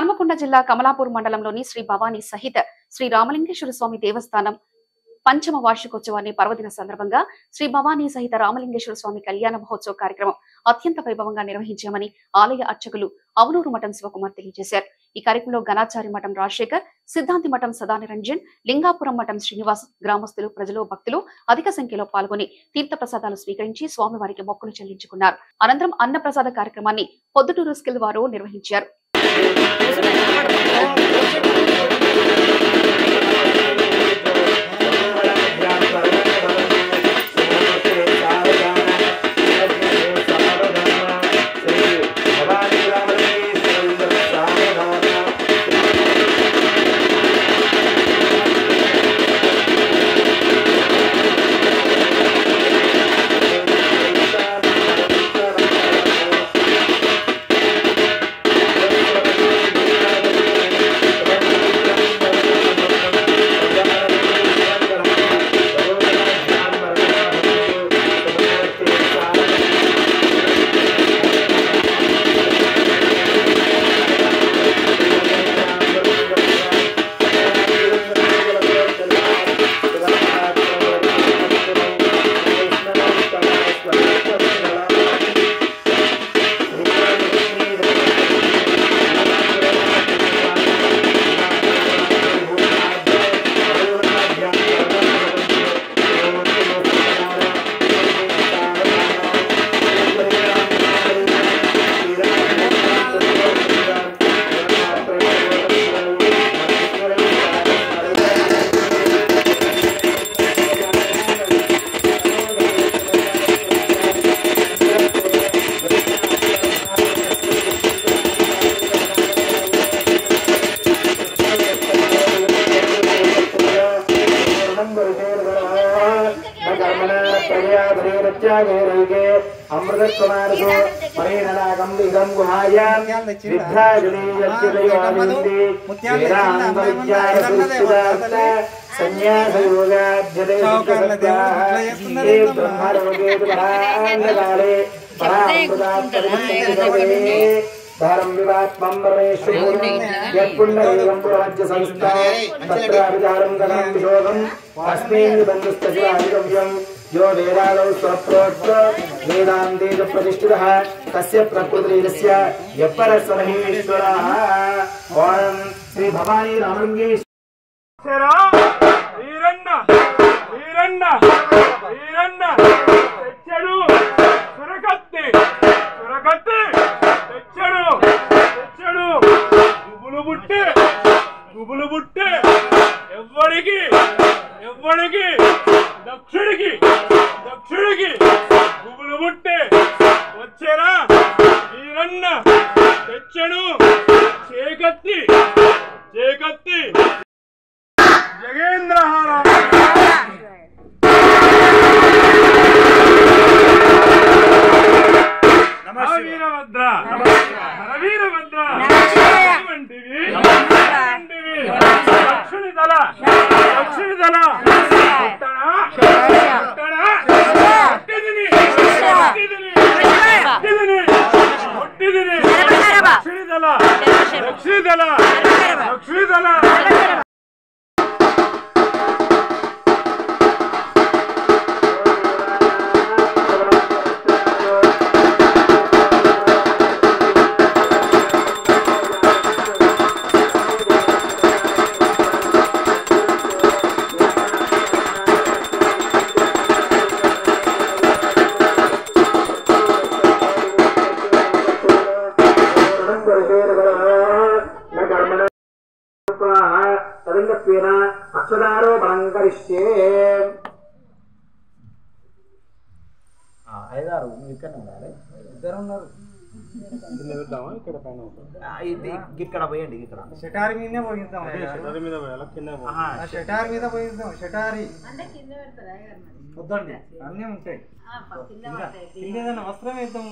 హన్మకొండ జిల్లా కమలాపూర్ మండలంలోని శ్రీ భవానీ సహిత శ్రీ రామలింగేశ్వర స్వామి దేవస్థానం పంచమ వార్షికోత్సవాన్ని పర్వదిన సందర్భంగా శ్రీ భవానీ సహిత రామలింగేశ్వర స్వామి కళ్యాణ మహోత్సవ కార్యక్రమం అత్యంత వైభవంగా నిర్వహించామని ఆలయ అర్చకులు అవనూరు మఠం శివకుమార్ తెలియజేశారు. ఈ కార్యక్రమంలో గణాచారి మఠం రాజశేఖర్, సిద్ధాంతి మఠం సదానిరంజన్, లింగాపురం మఠం శ్రీనివాస్, గ్రామస్తులు, ప్రజలు, భక్తులు అధిక సంఖ్యలో పాల్గొని తీర్థ ప్రసాదాలు స్వీకరించి స్వామివారికి మొక్కులు చెల్లించుకున్నారు. అనంతరం అన్నప్రసాద కార్యక్రమాన్ని పొద్దుటూరు స్కిల్ వారు నిర్వహించారు. अमृत कुमार को परिणनागम इदम गुहायां विद्याजनेयत्यदयोनिन्दे वेदान्तविद्यारसुस्थितार्थ संन्यासयोगाभ्यदेशकसत्याः ये ब्रह्मरोगेतुभाण्डकाले परामृतात्तरिष्ठे धर्म विवात्मं परमेश्वरो यत्पुण्डरीकं पुरवज्य संस्था तत्राभिचारं गतं विशोकं अस्मिन् निबन्धस्तशिवादिगम्यं यो वेदादौ स्वप्रोक्त वेदान्ते च प्रतिष्ठितः तस्य प्रकृतिरस्य यपरस्वरहेश्वरः ओम श्री भवानी रामलिंगेश्वर वीरण्ण वीरण्ण वीरण्ण తెచ్చడు సురకత్తి సురకత్తి తెచ్చడు తెచ్చడు గుబులు బుట్టే ఎవ్వడికి ఎవ్వడికి దక్షుడికి దక్షుడికి గుబులు బుట్టే వచ్చేరా వీరన్న తెచ్చడు చేకత్తి చేకత్తి జగేంద్రహార వీరభద్ర హరవీరభద్ర వంటివి దక్షిణ దళ అక్షరారోపణం కరిష్యే ఐదారు ఇక్కడ ఉండాలి ఇద్దరు ఉన్నారు ఇక్కడ పోయండి ఇక్కడ షటారి మీదనే పోయిద్దాం షటారి మీద పోయిద్దాం షటారి వద్దండి అన్నీ ఉంటాయి కింద ఏదైనా వస్త్రం వేద్దాం